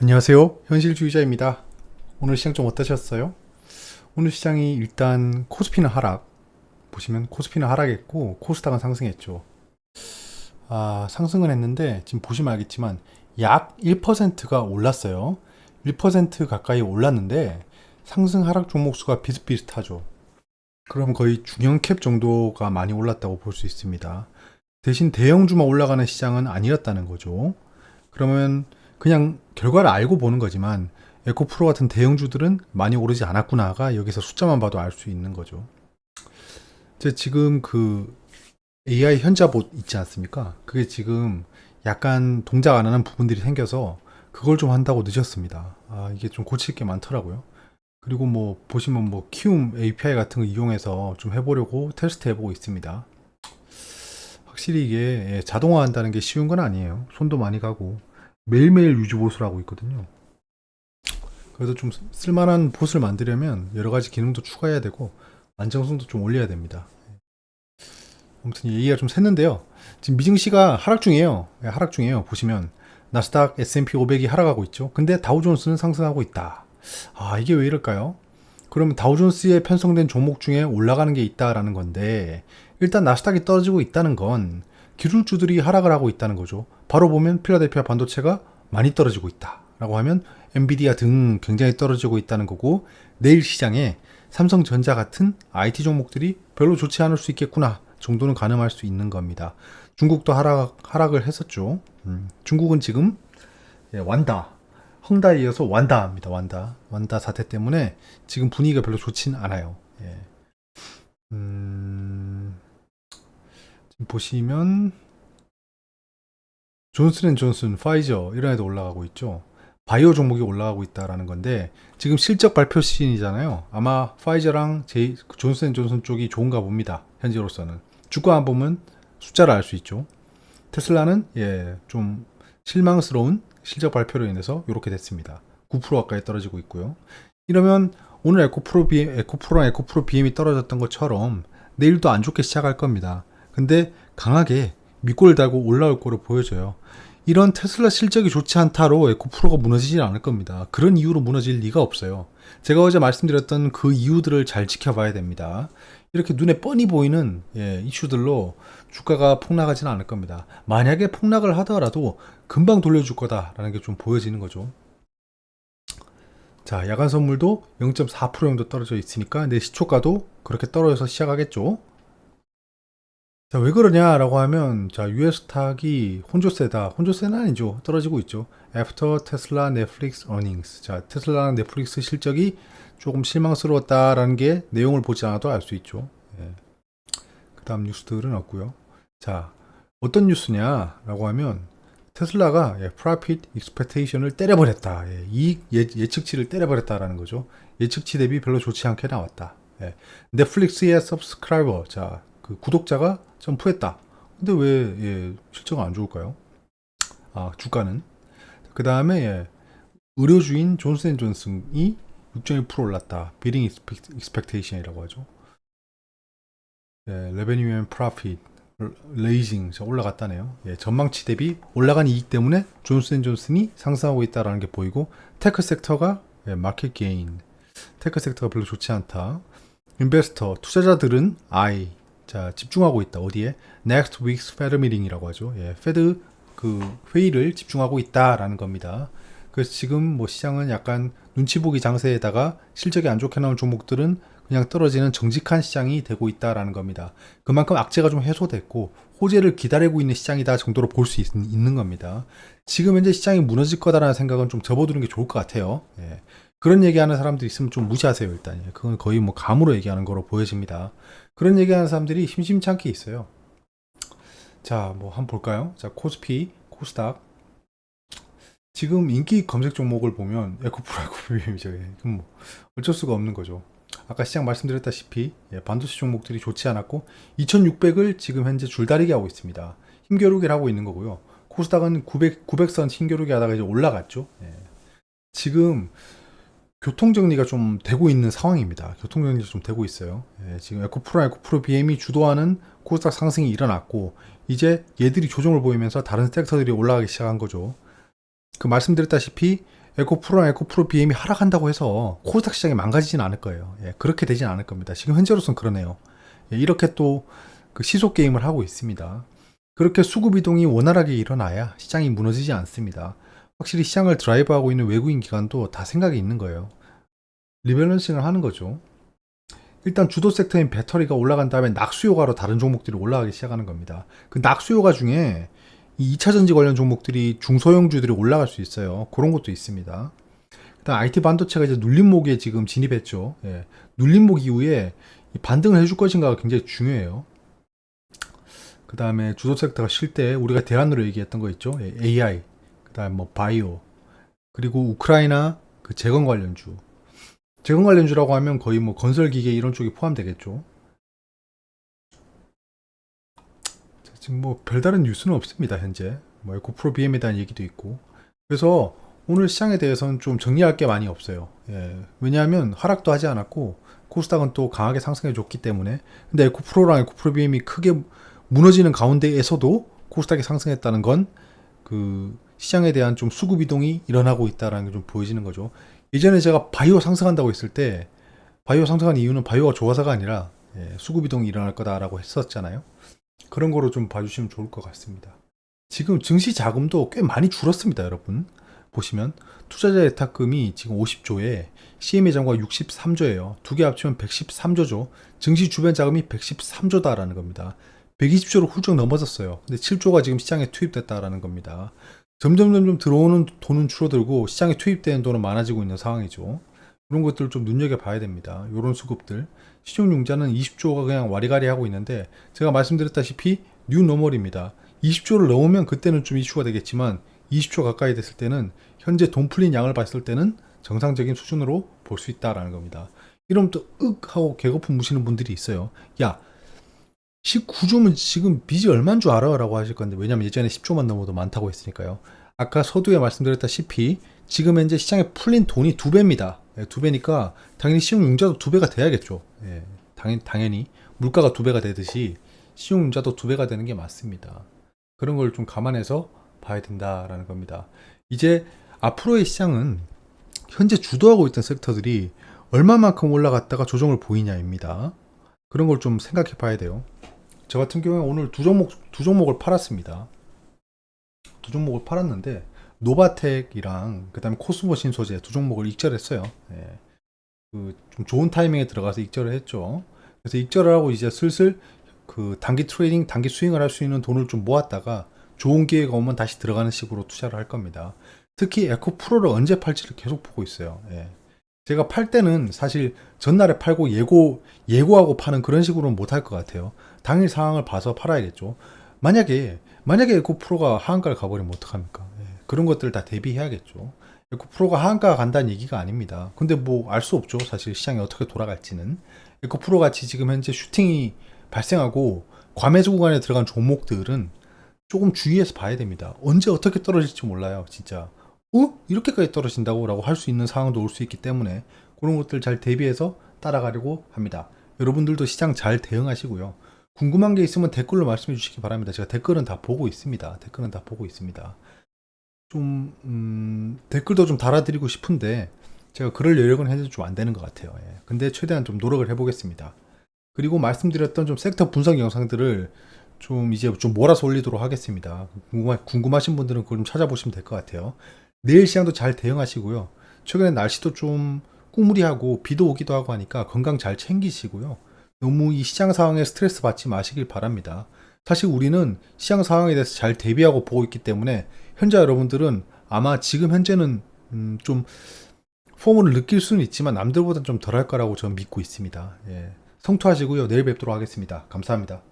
안녕하세요. 현실주의자입니다. 오늘 시장 좀 어떠셨어요? 오늘 시장이 일단 코스피는 하락. 보시면 코스피는 하락했고 코스닥은 상승했죠. 상승은 했는데 지금 보시면 알겠지만 약 1%가 올랐어요. 1% 가까이 올랐는데 상승 하락 종목 수가 비슷비슷하죠. 그럼 거의 중형 캡 정도가 많이 올랐다고 볼 수 있습니다. 대신 대형주만 올라가는 시장은 아니었다는 거죠. 그러면 그냥 결과를 알고 보는 거지만 에코프로 같은 대형주들은 많이 오르지 않았구나가 여기서 숫자만 봐도 알 수 있는 거죠. 지금 그 AI 현자봇 있지 않습니까? 그게 지금 약간 동작 안 하는 부분들이 생겨서 그걸 좀 한다고 늦었습니다. 이게 좀 고칠 게 많더라고요. 그리고 뭐 보시면 뭐 키움 API 같은 거 이용해서 좀 해보려고 테스트 해보고 있습니다. 확실히 이게 자동화 한다는 게 쉬운 건 아니에요. 손도 많이 가고 매일매일 유지 보수를 하고 있거든요. 그래서 좀 쓸만한 봇을 만들려면 여러 가지 기능도 추가해야 되고 안정성도 좀 올려야 됩니다. 아무튼 얘기가 좀 샜는데요. 지금 미증시가 하락 중이에요. 하락 중이에요. 보시면 나스닥 S&P 500이 하락하고 있죠. 근데 다우존스는 상승하고 있다. 이게 왜 이럴까요? 그러면 다우존스에 편성된 종목 중에 올라가는 게 있다라는 건데 일단 나스닥이 떨어지고 있다는 건 기술주들이 하락을 하고 있다는 거죠. 바로 보면 필라델피아 반도체가 많이 떨어지고 있다라고 하면 엔비디아 등 굉장히 떨어지고 있다는 거고 내일 시장에 삼성전자 같은 IT 종목들이 별로 좋지 않을 수 있겠구나 정도는 가늠할 수 있는 겁니다. 중국도 하락을 했었죠. 중국은 지금 완다 헝다에 이어서 완다입니다. 완다 사태 때문에 지금 분위기가 별로 좋진 않아요. 지금 보시면 존슨앤존슨, 파이저 이런 애도 올라가고 있죠. 바이오 종목이 올라가고 있다라는 건데 지금 실적 발표 시즌이잖아요. 아마 파이저랑 존슨앤존슨 쪽이 좋은가 봅니다. 현재로서는 주가만 보면 숫자를 알 수 있죠. 테슬라는 좀 실망스러운 실적 발표로 인해서 이렇게 됐습니다. 9% 가까이 떨어지고 있고요. 이러면 오늘 에코프로랑 에코프로 BM이 떨어졌던 것처럼 내일도 안 좋게 시작할 겁니다. 근데 강하게 밑골 달고 올라올 거로 보여져요. 이런 테슬라 실적이 좋지 않다로 에코프로가 무너지진 않을 겁니다. 그런 이유로 무너질 리가 없어요. 제가 어제 말씀드렸던 그 이유들을 잘 지켜봐야 됩니다. 이렇게 눈에 뻔히 보이는 이슈들로 주가가 폭락하지는 않을 겁니다. 만약에 폭락을 하더라도 금방 돌려줄 거다라는 게 좀 보여지는 거죠. 자, 야간 선물도 0.4% 정도 떨어져 있으니까 내 시초가도 그렇게 떨어져서 시작하겠죠. 자, 왜 그러냐라고 하면 자, US 스탁이 혼조세다. 혼조세는 아니죠. 떨어지고 있죠. After Tesla Netflix Earnings. 자, 테슬라랑 넷플릭스 실적이 조금 실망스러웠다라는 게 내용을 보지 않아도 알 수 있죠. 그 다음 뉴스들은 없고요. 자, 어떤 뉴스냐라고 하면 테슬라가 Profit Expectation을 때려버렸다. 이익 예측치를 때려버렸다라는 거죠. 예측치 대비 별로 좋지 않게 나왔다. 넷플릭스의 Subscriber, 자, 그 구독자가 점프했다. 근데 왜 실적은 안 좋을까요? 주가는. 그 다음에 의료주인 존슨앤존슨이 6.1% 올랐다. 비링 익스펙테이션이라고 하죠. 레베뉴 앤 프로핏 레이징 올라갔다네요. 전망치 대비 올라간 이익 때문에 존슨앤존슨이 상승하고 있다라는 게 보이고 테크 섹터가 마켓 게인. 테크 섹터가 별로 좋지 않다. 인베스터 투자자들은 자, 집중하고 있다. 어디에? Next week's Fed meeting이라고 하죠. 페드 그 회의를 집중하고 있다라는 겁니다. 그래서 지금 뭐 시장은 약간 눈치 보기 장세에다가 실적이 안 좋게 나온 종목들은 그냥 떨어지는 정직한 시장이 되고 있다라는 겁니다. 그만큼 악재가 좀 해소됐고 호재를 기다리고 있는 시장이다 정도로 볼 수 있는 겁니다. 지금 현재 시장이 무너질 거다라는 생각은 좀 접어두는 게 좋을 것 같아요. 그런 얘기하는 사람들이 있으면 좀 무시하세요. 일단 그건 거의 뭐 감으로 얘기하는 거로 보여집니다. 그런 얘기하는 사람들이 심심찮게 있어요. 자, 뭐 한번 볼까요? 자, 코스피, 코스닥. 지금 인기 검색 종목을 보면 에코프로이죠. 그럼 뭐 어쩔 수가 없는 거죠. 아까 시장 말씀드렸다시피 반도체 종목들이 좋지 않았고 2600을 지금 현재 줄다리기 하고 있습니다. 힘겨루기를 하고 있는 거고요. 코스닥은 900선 힘겨루기 하다가 이제 올라갔죠. 지금 교통정리가 좀 되고 있는 상황입니다. 교통정리가 좀 되고 있어요. 지금 에코프로 BM이 주도하는 코스닥 상승이 일어났고 이제 얘들이 조정을 보이면서 다른 섹터들이 올라가기 시작한 거죠. 그 말씀드렸다시피 에코프로랑 에코프로 BM이 하락한다고 해서 코스닥 시장이 망가지진 않을 거예요. 예, 그렇게 되진 않을 겁니다. 지금 현재로선 그러네요. 예, 이렇게 또 그 시소 게임을 하고 있습니다. 그렇게 수급 이동이 원활하게 일어나야 시장이 무너지지 않습니다. 확실히 시장을 드라이브하고 있는 외국인 기관도 다 생각이 있는 거예요. 리밸런싱을 하는 거죠. 일단 주도 섹터인 배터리가 올라간 다음에 낙수효과로 다른 종목들이 올라가기 시작하는 겁니다. 그 낙수효과 중에 이 2차 전지 관련 종목들이 중소형주들이 올라갈 수 있어요. 그런 것도 있습니다. 일단 IT 반도체가 이제 눌림목에 지금 진입했죠. 예. 눌림목 이후에 반등을 해줄 것인가가 굉장히 중요해요. 그 다음에 주도 섹터가 쉴 때 우리가 대안으로 얘기했던 거 있죠. 예. AI, 그 다음 뭐 바이오, 그리고 우크라이나 그 재건 관련주. 재건 관련주라고 하면 거의 뭐 건설기계 이런 쪽이 포함되겠죠. 지금 뭐 별다른 뉴스는 없습니다. 현재 뭐 에코프로 BM에 대한 얘기도 있고. 그래서 오늘 시장에 대해서는 좀 정리할 게 많이 없어요. 예. 왜냐하면 하락도 하지 않았고 코스닥은 또 강하게 상승해 줬기 때문에. 근데 에코프로랑 에코프로 BM이 크게 무너지는 가운데에서도 코스닥이 상승했다는 건 그 시장에 대한 좀 수급 이동이 일어나고 있다는 게 좀 보여지는 거죠. 예전에 제가 바이오 상승한다고 했을 때 바이오 상승한 이유는 바이오가 좋아서가 아니라 수급 이동이 일어날 거다라고 했었잖아요. 그런 거로 좀 봐주시면 좋을 것 같습니다. 지금 증시 자금도 꽤 많이 줄었습니다, 여러분. 보시면 투자자 예탁금이 지금 50조에 CMA 잔고가 63조예요. 두 개 합치면 113조죠. 증시 주변 자금이 113조다라는 겁니다. 120조로 훌쩍 넘어졌어요. 근데 7조가 지금 시장에 투입됐다라는 겁니다. 점점 들어오는 돈은 줄어들고 시장에 투입되는 돈은 많아지고 있는 상황이죠. 그런 것들을 좀 눈여겨봐야 됩니다. 이런 수급들. 신용융자는 20조가 그냥 와리가리 하고 있는데 제가 말씀드렸다시피 뉴노멀입니다. 20조를 넘으면 그때는 좀 이슈가 되겠지만 20조 가까이 됐을 때는 현재 돈 풀린 양을 봤을 때는 정상적인 수준으로 볼 수 있다라는 겁니다. 이러면 또 하고 개거품 무시는 분들이 있어요. 야, 19조면 지금 빚이 얼마인 줄 알아? 라고 하실 건데, 왜냐면 예전에 10조만 넘어도 많다고 했으니까요. 아까 서두에 말씀드렸다시피 지금 현재 시장에 풀린 돈이 2배입니다. 2배니까 당연히 신용융자도 2배가 돼야겠죠. 예, 당연히 물가가 2배가 되듯이 신용융자도 2배가 되는 게 맞습니다. 그런 걸 좀 감안해서 봐야 된다라는 겁니다. 이제 앞으로의 시장은 현재 주도하고 있던 섹터들이 얼마만큼 올라갔다가 조정을 보이냐입니다. 그런 걸 좀 생각해 봐야 돼요. 저 같은 경우에 오늘 두 종목을 팔았습니다. 두 종목을 팔았는데 노바텍이랑 그 다음에 코스모 신소재 두 종목을 익절했어요. 예. 좀 좋은 타이밍에 들어가서 익절을 했죠. 그래서 익절을 하고 이제 슬슬 그 단기 트레이딩, 단기 스윙을 할 수 있는 돈을 좀 모았다가 좋은 기회가 오면 다시 들어가는 식으로 투자를 할 겁니다. 특히 에코프로를 언제 팔지를 계속 보고 있어요. 예. 제가 팔 때는 사실 전날에 팔고 예고하고 파는 그런 식으로는 못할 것 같아요. 당일 상황을 봐서 팔아야겠죠. 만약에 에코프로가 하한가를 가버리면 어떡합니까? 예, 그런 것들을 다 대비해야겠죠. 에코프로가 하한가가 간다는 얘기가 아닙니다. 근데 뭐 알 수 없죠. 사실 시장이 어떻게 돌아갈지는. 에코프로 같이 지금 현재 슈팅이 발생하고 과매수 구간에 들어간 종목들은 조금 주의해서 봐야 됩니다. 언제 어떻게 떨어질지 몰라요. 진짜. 이렇게까지 떨어진다고? 라고 할 수 있는 상황도 올 수 있기 때문에 그런 것들 잘 대비해서 따라가려고 합니다. 여러분들도 시장 잘 대응하시고요. 궁금한 게 있으면 댓글로 말씀해 주시기 바랍니다. 제가 댓글은 다 보고 있습니다. 좀 댓글도 좀 달아드리고 싶은데 제가 그럴 여력은 현재 좀 안 되는 것 같아요. 예. 근데 최대한 좀 노력을 해보겠습니다. 그리고 말씀드렸던 좀 섹터 분석 영상들을 좀 이제 좀 몰아서 올리도록 하겠습니다. 궁금하신 분들은 그걸 좀 찾아보시면 될 것 같아요. 내일 시장도 잘 대응하시고요. 최근에 날씨도 좀 꾸무리하고 비도 오기도 하고 하니까 건강 잘 챙기시고요. 너무 이 시장 상황에 스트레스 받지 마시길 바랍니다. 사실 우리는 시장 상황에 대해서 잘 대비하고 보고 있기 때문에 현재 여러분들은 아마 지금 현재는 좀 포문을 느낄 수는 있지만 남들보다는 좀 덜할 거라고 저는 믿고 있습니다. 예. 성투하시고요. 내일 뵙도록 하겠습니다. 감사합니다.